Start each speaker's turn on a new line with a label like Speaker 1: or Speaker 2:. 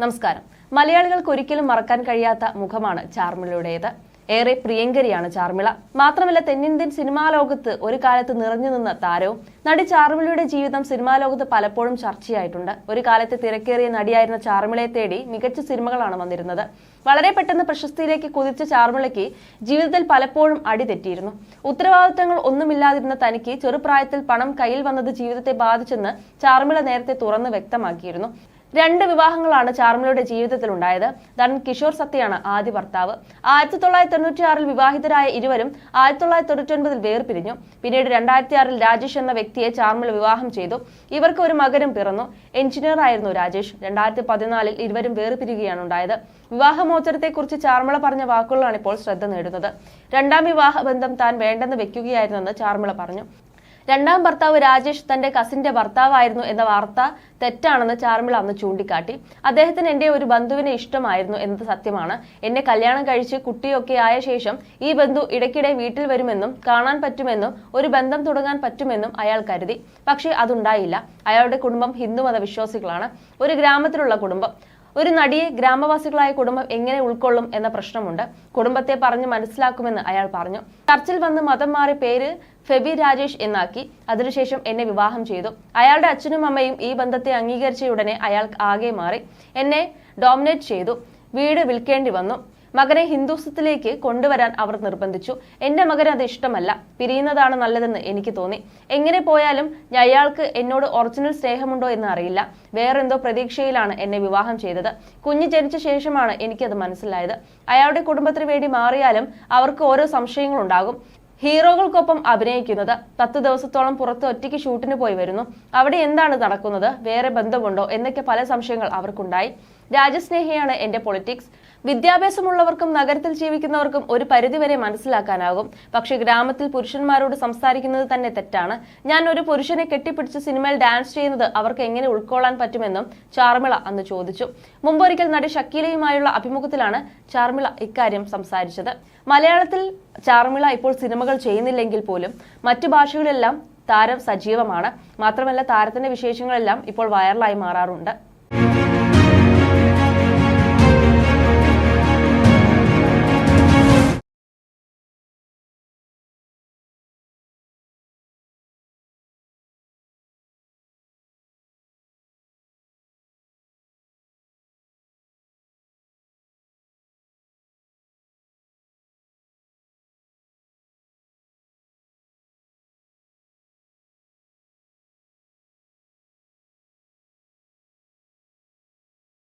Speaker 1: നമസ്കാരം. മലയാളികൾക്ക് ഒരിക്കലും മറക്കാൻ കഴിയാത്ത മുഖമാണ് ചാർമിളയുടേത്. ഏറെ പ്രിയങ്കരിയാണ് ചാർമിള. മാത്രമല്ല, തെന്നിന്ത്യൻ സിനിമാ ലോകത്ത് ഒരു കാലത്ത് നിറഞ്ഞു നിന്ന താരവും. നടി ചാർമിളയുടെ ജീവിതം സിനിമാ ലോകത്ത് പലപ്പോഴും ചർച്ചയായിട്ടുണ്ട്. ഒരു കാലത്ത് തിരക്കേറിയ നടിയായിരുന്ന ചാർമിളയെ തേടി മികച്ച സിനിമകളാണ് വന്നിരുന്നത്. വളരെ പെട്ടെന്ന് പ്രശസ്തിയിലേക്ക് കുതിച്ച ചാർമിളയ്ക്ക് ജീവിതത്തിൽ പലപ്പോഴും അടിതെറ്റിയിരുന്നു. ഉത്തരവാദിത്തങ്ങൾ ഒന്നുമില്ലാതിരുന്ന തനിക്ക് ചെറുപ്രായത്തിൽ പണം കയ്യിൽ വന്നത് ജീവിതത്തെ ബാധിച്ചെന്ന് ചാർമിള നേരത്തെ തുറന്ന് വ്യക്തമാക്കിയിരുന്നു. 2 വിവാഹങ്ങളാണ് ചാർമിളയുടെ ജീവിതത്തിൽ ഉണ്ടായത്. നടൻ കിഷോർ സത്യയാണ് ആദ്യ ഭർത്താവ്. 1996 വിവാഹിതരായ ഇരുവരും 1999 വേർപിരിഞ്ഞു. പിന്നീട് 2006 രാജേഷ് എന്ന വ്യക്തിയെ ചാർമിള വിവാഹം ചെയ്തു. ഇവർക്ക് ഒരു മകനും പിറന്നു. എഞ്ചിനീയർ ആയിരുന്നു രാജേഷ്. 2014 ഇരുവരും വേർപിരിയുകയാണ് ഉണ്ടായത്. വിവാഹമോചനത്തെക്കുറിച്ച് ചാർമിള പറഞ്ഞ വാക്കുകളാണ് ഇപ്പോൾ ശ്രദ്ധ നേടുന്നത്. 2ാം വിവാഹ ബന്ധം താൻ വേണ്ടെന്ന് വെക്കുകയായിരുന്നെന്ന് ചാർമിള പറഞ്ഞു. 2ാം ഭർത്താവ് രാജേഷ് തന്റെ കസിന്റെ ഭർത്താവായിരുന്നു എന്ന വാർത്ത തെറ്റാണെന്ന് ചാർമിള അന്ന് ചൂണ്ടിക്കാട്ടി. അദ്ദേഹത്തിന് എന്റെ ഒരു ബന്ധുവിനെ ഇഷ്ടമായിരുന്നു എന്നത് സത്യമാണ്. എന്നെ കല്യാണം കഴിച്ച് കുട്ടിയൊക്കെ ആയ ശേഷം ഈ ബന്ധു ഇടയ്ക്കിടെ വീട്ടിൽ വരുമെന്നും കാണാൻ പറ്റുമെന്നും ഒരു ബന്ധം തുടങ്ങാൻ പറ്റുമെന്നും അയാൾ കരുതി. പക്ഷേ അതുണ്ടായില്ല. അയാളുടെ കുടുംബം ഹിന്ദുമത വിശ്വാസികളാണ്. ഒരു ഗ്രാമത്തിലുള്ള കുടുംബം. ഒരു നടിയെ ഗ്രാമവാസികളായ കുടുംബം എങ്ങനെ ഉൾക്കൊള്ളും എന്ന പ്രശ്നമുണ്ട്. കുടുംബത്തെ പറഞ്ഞ് മനസ്സിലാക്കുമെന്ന് അയാൾ പറഞ്ഞു. ചർച്ചിൽ വന്ന് മതം മാറി പേര് ഫെബി രാജേഷ് എന്നാക്കി. അതിനുശേഷം എന്നെ വിവാഹം ചെയ്തു. അയാളുടെ അച്ഛനും അമ്മയും ഈ ബന്ധത്തെ അംഗീകരിച്ചയുടനെ അയാൾ ആകെ മാറി. എന്നെ ഡോമിനേറ്റ് ചെയ്തു. വീട് വിൽക്കേണ്ടി വന്നു. മകനെ ഹിന്ദുത്വത്തിലേക്ക് കൊണ്ടുവരാൻ അവർ നിർബന്ധിച്ചു. എന്റെ മകന് അത് ഇഷ്ടമല്ല. പിരിയുന്നതാണ് നല്ലതെന്ന് എനിക്ക് തോന്നി. എങ്ങനെ പോയാലും അയാൾക്ക് എന്നോട് ഒറിജിനൽ സ്നേഹമുണ്ടോ എന്ന് അറിയില്ല. വേറെന്തോ പ്രതീക്ഷയിലാണ് എന്നെ വിവാഹം ചെയ്തത്. കുഞ്ഞ് ജനിച്ച ശേഷമാണ് എനിക്കത് മനസ്സിലായത്. അയാളുടെ കുടുംബത്തിന് വേണ്ടി മാറിയാലും അവർക്ക് ഓരോ സംശയങ്ങളുണ്ടാകും. ഹീറോകൾക്കൊപ്പം അഭിനയിക്കുന്നത്. 10 ദിവസത്തോളം പുറത്ത് ഒറ്റയ്ക്ക് ഷൂട്ടിന് പോയി വരുന്നു. അവിടെ എന്താണ് നടക്കുന്നത്? വേറെ ബന്ധമുണ്ടോ എന്നൊക്കെ പല സംശയങ്ങൾ അവർക്കുണ്ടായി. രാജ്യസ്നേഹിയാണ് എന്റെ പൊളിറ്റിക്സ്. വിദ്യാഭ്യാസമുള്ളവർക്കും നഗരത്തിൽ ജീവിക്കുന്നവർക്കും ഒരു പരിധിവരെ മനസ്സിലാക്കാനാകും. പക്ഷെ ഗ്രാമത്തിൽ പുരുഷന്മാരോട് സംസാരിക്കുന്നത് തന്നെ തെറ്റാണ്. ഞാൻ ഒരു പുരുഷനെ കെട്ടിപ്പിടിച്ച് സിനിമയിൽ ഡാൻസ് ചെയ്യുന്നത് അവർക്ക് എങ്ങനെ ഉൾക്കൊള്ളാൻ പറ്റുമെന്നും ചാർമിള അന്ന് ചോദിച്ചു. മുമ്പൊരിക്കൽ നടി ഷക്കീലയുമായുള്ള അഭിമുഖത്തിലാണ് ചാർമിള ഇക്കാര്യം സംസാരിച്ചത്. മലയാളത്തിൽ ചാർമിള ഇപ്പോൾ സിനിമകൾ ചെയ്യുന്നില്ലെങ്കിൽ പോലും മറ്റു ഭാഷകളിലെല്ലാം താരം സജീവമാണ്. മാത്രമല്ല, താരത്തിന്റെ വിശേഷങ്ങളെല്ലാം ഇപ്പോൾ വൈറലായി മാറാറുണ്ട്.